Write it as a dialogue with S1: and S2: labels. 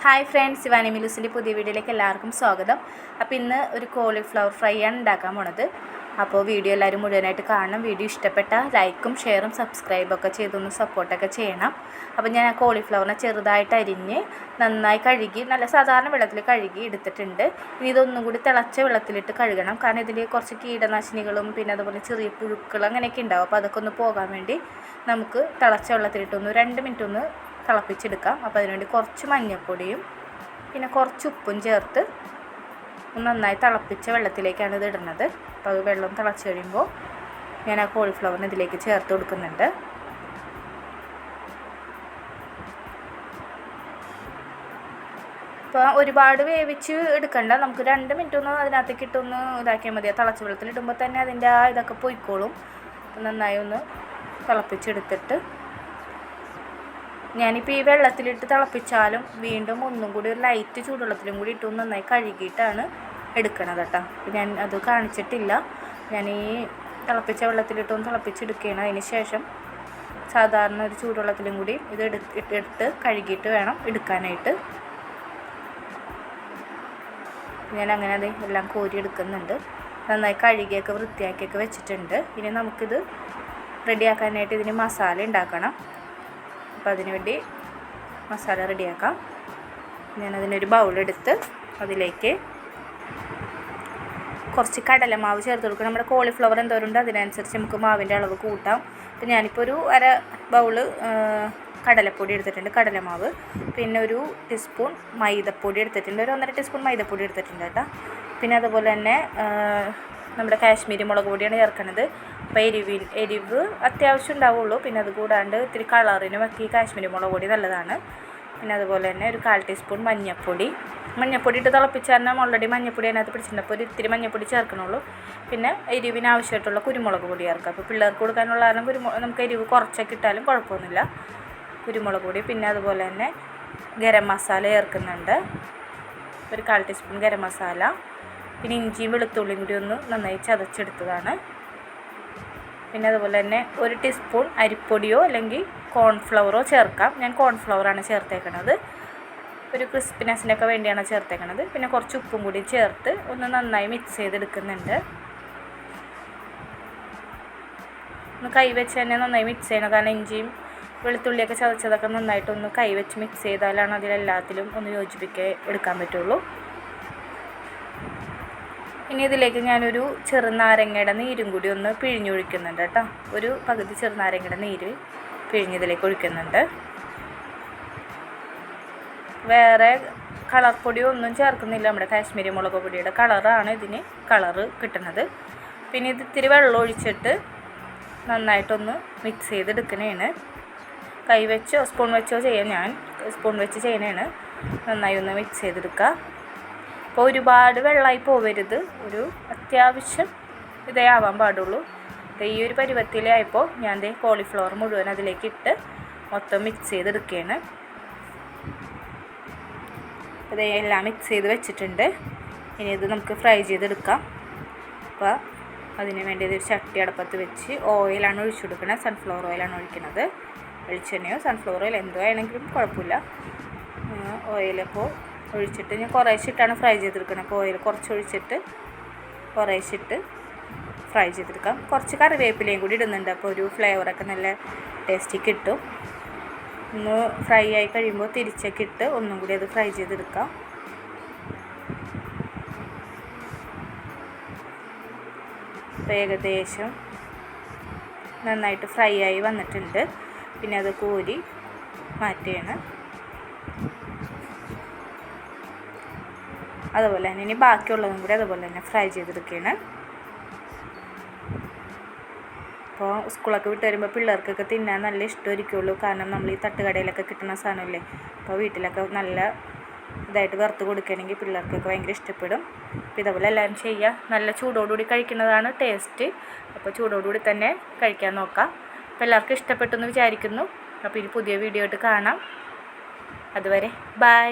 S1: Hi friends, Shivani മിലൂസിൻ്റെ പുതിയ വീഡിയോയിലേക്ക് എല്ലാവർക്കും സ്വാഗതം. അപ്പോൾ ഇന്ന് ഒരു കോളിഫ്ലവർ ഫ്രൈ ആണ് ഉണ്ടാക്കാൻ പോണത്. അപ്പോൾ വീഡിയോ എല്ലാവരും മുഴുവനായിട്ട് കാണണം. വീഡിയോ ഇഷ്ടപ്പെട്ടാൽ ലൈക്കും ഷെയറും സബ്സ്ക്രൈബൊക്കെ ചെയ്തൊന്ന് സപ്പോർട്ടൊക്കെ ചെയ്യണം. അപ്പോൾ ഞാൻ ആ കോളിഫ്ലവറിനെ ചെറുതായിട്ട് അരിഞ്ഞ് നന്നായി കഴുകി നല്ല സാധാരണ വെള്ളത്തിൽ കഴുകി എടുത്തിട്ടുണ്ട്. ഇനി ഇതൊന്നും കൂടി തിളച്ച വെള്ളത്തിലിട്ട് കഴുകണം. കാരണം ഇതിൽ കുറച്ച് കീടനാശിനികളും പിന്നെ അതുപോലെ ചെറിയ പുഴുക്കൾ അങ്ങനെയൊക്കെ ഉണ്ടാവും. അപ്പോൾ അതൊക്കെ ഒന്ന് പോകാൻ വേണ്ടി നമുക്ക് തിളച്ച വെള്ളത്തിലിട്ടൊന്ന് 2 മിനിറ്റ് ഒന്ന് തിളപ്പിച്ചെടുക്കാം. അപ്പോൾ അതിനുവേണ്ടി കുറച്ച് മഞ്ഞൾപ്പൊടിയും പിന്നെ കുറച്ച് ഉപ്പും ചേർത്ത് നന്നായി തിളപ്പിച്ച വെള്ളത്തിലേക്കാണ് ഇത് ഇടുന്നത്. അപ്പോൾ അത് വെള്ളം തിളച്ച് കഴിയുമ്പോൾ ഞാൻ ആ കോളിഫ്ലവറിന് ഇതിലേക്ക് ചേർത്ത് കൊടുക്കുന്നുണ്ട്. അപ്പോൾ ഒരുപാട് വേവിച്ച് എടുക്കണ്ട, നമുക്ക് 2 മിനിറ്റ് ഒന്ന് അതിനകത്തേക്ക് ഇട്ടൊന്ന് ഇതാക്കിയാൽ മതി. തിളച്ച വെള്ളത്തിലിടുമ്പോൾ തന്നെ അതിൻ്റെ ആ ഇതൊക്കെ പോയിക്കോളും. നന്നായി ഒന്ന് തിളപ്പിച്ചെടുത്തിട്ട് ഞാനിപ്പോൾ ഈ വെള്ളത്തിലിട്ട് തിളപ്പിച്ചാലും വീണ്ടും ഒന്നും കൂടി ഒരു ലൈറ്റ് ചൂടുവെള്ളത്തിലും കൂടി ഇട്ട് നന്നായി കഴുകിയിട്ടാണ് എടുക്കണത് കേട്ടോ. ഞാൻ അത് കാണിച്ചിട്ടില്ല. ഞാൻ ഈ തിളപ്പിച്ച വെള്ളത്തിലിട്ടൊന്ന് തിളപ്പിച്ചെടുക്കുകയാണ്. അതിന് ശേഷം സാധാരണ ഒരു ചൂടുവെള്ളത്തിലും കൂടി ഇത് എടുത്ത് കഴുകിയിട്ട് വേണം എടുക്കാനായിട്ട്. ഞാൻ അങ്ങനെ അത് എല്ലാം കോരി എടുക്കുന്നുണ്ട്. നന്നായി കഴുകിയൊക്കെ വൃത്തിയാക്കിയൊക്കെ വെച്ചിട്ടുണ്ട്. ഇനി നമുക്കിത് റെഡിയാക്കാനായിട്ട് ഇതിന് മസാല ഉണ്ടാക്കണം. അപ്പോൾ അതിനുവേണ്ടി മസാല റെഡിയാക്കാം. ഞാനതിനൊരു ബൗളെടുത്ത് അതിലേക്ക് കുറച്ച് കടലമാവ് ചേർത്ത് കൊടുക്കണം. നമ്മുടെ കോളിഫ്ലവർ എന്തോരുണ്ട് അതിനനുസരിച്ച് നമുക്ക് മാവിൻ്റെ അളവ് കൂട്ടാം. അപ്പോൾ ഞാനിപ്പോൾ ഒരു ബൗള് കടലപ്പൊടി എടുത്തിട്ടുണ്ട്, കടലമാവ്. പിന്നെ ഒരു ടീസ്പൂൺ മൈദപ്പൊടി എടുത്തിട്ടുണ്ട്, ഒരു 1.5 ടീസ്പൂൺ മൈദപ്പൊടി എടുത്തിട്ടുണ്ട് കേട്ടോ. പിന്നെ അതുപോലെ തന്നെ നമ്മുടെ കാശ്മീരി മുളക് പൊടിയാണ് ചേർക്കുന്നത്. അപ്പോൾ എരിവ് അത്യാവശ്യം ഉണ്ടാവുള്ളൂ. പിന്നെ അത് കൂടാണ്ട് ഇത്തിരി കളറിന് വെക്കി കാശ്മീരി മുളക് പൊടി നല്ലതാണ്. പിന്നെ അതുപോലെ തന്നെ ഒരു 1/4 ടീസ്പൂൺ മഞ്ഞൾപ്പൊടി ഇട്ട് തിളപ്പിച്ചാൽ ഓൾറെഡി മഞ്ഞൾപ്പൊടി അതിനകത്ത് പിടിച്ചിട്ടുണ്ട്. അപ്പോൾ ഒരു ഇത്തിരി മഞ്ഞൾപ്പൊടി ചേർക്കണുള്ളൂ. പിന്നെ എരിവിന് ആവശ്യമായിട്ടുള്ള കുരുമുളക് പൊടി ചേർക്കുക. അപ്പോൾ പിള്ളേർക്ക് കൊടുക്കാനുള്ള കാരണം നമുക്ക് എരിവ് കുറച്ചൊക്കെ ഇട്ടാലും കുഴപ്പമൊന്നുമില്ല. കുരുമുളക് പൊടി പിന്നെ അതുപോലെ തന്നെ ഗരം മസാല ചേർക്കുന്നുണ്ട്, ഒരു 1/4 ടീസ്പൂൺ ഗരം മസാല. പിന്നെ ഇഞ്ചിയും വെളുത്തുള്ളിയും കൂടി ഒന്ന് നന്നായി ചതച്ചെടുത്തതാണ്. പിന്നെ അതുപോലെ തന്നെ 1 ടീസ്പൂൺ അരിപ്പൊടിയോ അല്ലെങ്കിൽ കോൺഫ്ലവറോ ചേർക്കാം. ഞാൻ കോൺഫ്ലവറാണ് ചേർത്തേക്കണത്. ഒരു ക്രിസ്പിനെസ്സിനൊക്കെ വേണ്ടിയാണ് ചേർത്തേക്കണത്. പിന്നെ കുറച്ച് ഉപ്പും കൂടി ചേർത്ത് ഒന്ന് നന്നായി മിക്സ് ചെയ്തെടുക്കുന്നുണ്ട്. ഒന്ന് കൈവച്ച് തന്നെ നന്നായി മിക്സ് ചെയ്യണം. കാരണം ഇഞ്ചിയും വെളുത്തുള്ളിയൊക്കെ ചതച്ചതൊക്കെ നന്നായിട്ടൊന്ന് കൈവച്ച് മിക്സ് ചെയ്താലാണ് അതിലെല്ലാത്തിലും ഒന്ന് യോജിപ്പിച്ച് എടുക്കാൻ പറ്റുള്ളൂ. ഇനി ഇതിലേക്ക് ഞാനൊരു ചെറുനാരങ്ങയുടെ നീരും കൂടി ഒന്ന് പിഴിഞ്ഞൊഴിക്കുന്നുണ്ട് കേട്ടോ. ഒരു പകുതി ചെറുനാരങ്ങയുടെ നീര് പിഴിഞ്ഞതിലേക്ക് ഒഴിക്കുന്നുണ്ട്. വേറെ കളർ പൊടിയോ ഒന്നും ചേർക്കുന്നില്ല. നമ്മുടെ കാശ്മീരി മുളക് പൊടിയുടെ കളറാണ് ഇതിന് കളറ് കിട്ടുന്നത്. പിന്നെ ഇത് ഇത്തിരി വെള്ളം ഒഴിച്ചിട്ട് നന്നായിട്ടൊന്ന് മിക്സ് ചെയ്തെടുക്കണേണ്. കൈ വെച്ചോ സ്പൂൺ വെച്ചോ ചെയ്യാം. ഞാൻ സ്പൂൺ വെച്ച് ചെയ്യണേണ്. നന്നായി ഒന്ന് മിക്സ് ചെയ്തെടുക്കുക. അപ്പോൾ ഒരുപാട് വെള്ളമായി പോവരുത്, ഒരു അത്യാവശ്യം ഇതേ ആവാൻ പാടുള്ളൂ. ഈ ഒരു പരുവത്തിലായപ്പോൾ ഞാൻ കോളിഫ്ലവർ മുഴുവൻ അതിലേക്ക് ഇട്ട് മൊത്തം മിക്സ് ചെയ്തെടുക്കുകയാണ്. അപ്പോൾ എല്ലാം മിക്സ് ചെയ്ത് വെച്ചിട്ടുണ്ട്. ഇനി ഇത് നമുക്ക് ഫ്രൈ ചെയ്തെടുക്കാം. അപ്പോൾ അതിന് വേണ്ടി ഒരു ചട്ടി അടുപ്പത്ത് വെച്ച് ഓയിലാണ് ഒഴിച്ചു കൊടുക്കുന്നത്. സൺഫ്ലവർ ഓയിലാണ് ഒഴിക്കുന്നത്. വെളിച്ചെണ്ണയോ സൺഫ്ലവർ ഓയിൽ എന്തോ ആണെങ്കിലും കുഴപ്പമില്ല. ഓയിലപ്പോൾ ഒഴിച്ചിട്ട് ഞാൻ കുറേശ്ശിട്ടാണ് ഫ്രൈ ചെയ്തെടുക്കണം. അപ്പോൾ ഓയിൽ കുറച്ച് ഒഴിച്ചിട്ട് കുറേശ്ശിട്ട് ഫ്രൈ ചെയ്തെടുക്കാം. കുറച്ച് കറിവേപ്പിലയും കൂടി ഇടുന്നുണ്ട്. അപ്പോൾ ഒരു ഫ്ലേവറൊക്കെ നല്ല ടേസ്റ്റി കിട്ടും. ഒന്ന് ഫ്രൈ ആയി കഴിയുമ്പോൾ തിരിച്ചൊക്കെ ഇട്ട് ഒന്നും കൂടി അത് ഫ്രൈ ചെയ്തെടുക്കാം. അപ്പോൾ ഏകദേശം നന്നായിട്ട് ഫ്രൈ ആയി വന്നിട്ടുണ്ട്. പിന്നെ അത് കോരി മാറ്റുകയാണ്. അതുപോലെ തന്നെ ഇനി ബാക്കിയുള്ളതും കൂടി അതുപോലെ തന്നെ ഫ്രൈ ചെയ്തെടുക്കുകയാണ്. അപ്പോൾ സ്കൂളൊക്കെ വിട്ട് വരുമ്പോൾ പിള്ളേർക്കൊക്കെ തിന്നാൻ നല്ല ഇഷ്ടമായിരിക്കുള്ളൂ. കാരണം നമ്മൾ ഈ തട്ടുകടയിലൊക്കെ കിട്ടുന്ന സാധനമല്ലേ. അപ്പോൾ വീട്ടിലൊക്കെ നല്ല ഇതായിട്ട് വറുത്ത് കൊടുക്കുകയാണെങ്കിൽ പിള്ളേർക്കൊക്കെ ഭയങ്കര ഇഷ്ടപ്പെടും. അപ്പോൾ ഇതുപോലെ എല്ലാവരും ചെയ്യുക. നല്ല ചൂടോടുകൂടി കഴിക്കുന്നതാണ് ടേസ്റ്റ്. അപ്പോൾ ചൂടോടുകൂടി തന്നെ കഴിക്കാൻ നോക്കാം. അപ്പോൾ എല്ലാവർക്കും ഇഷ്ടപ്പെട്ടെന്ന് വിചാരിക്കുന്നു. അപ്പോൾ ഇനി പുതിയ വീഡിയോ ആയിട്ട് കാണാം. അതുവരെ ബൈ.